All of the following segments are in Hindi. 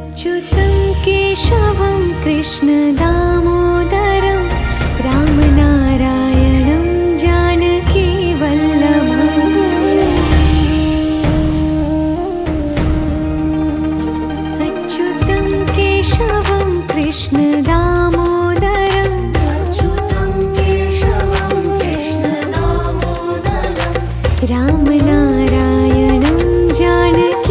अच्युतं केशवं कृष्णदामोदरं रामनारायणं जानकीवल्लभम्। अच्युतं केशवं कृष्णदामोदरं रामनारायणं जानकीवल्लभम्।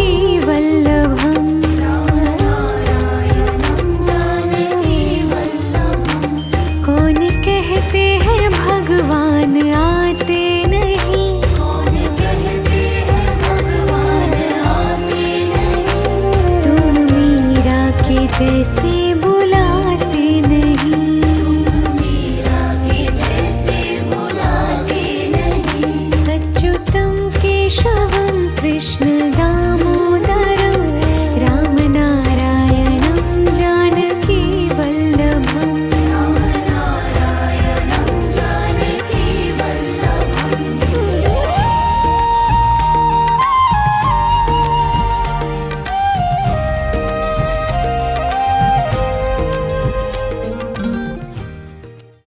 कौन कहते हैं भगवान आते नहीं, तुम मीरा के जैसे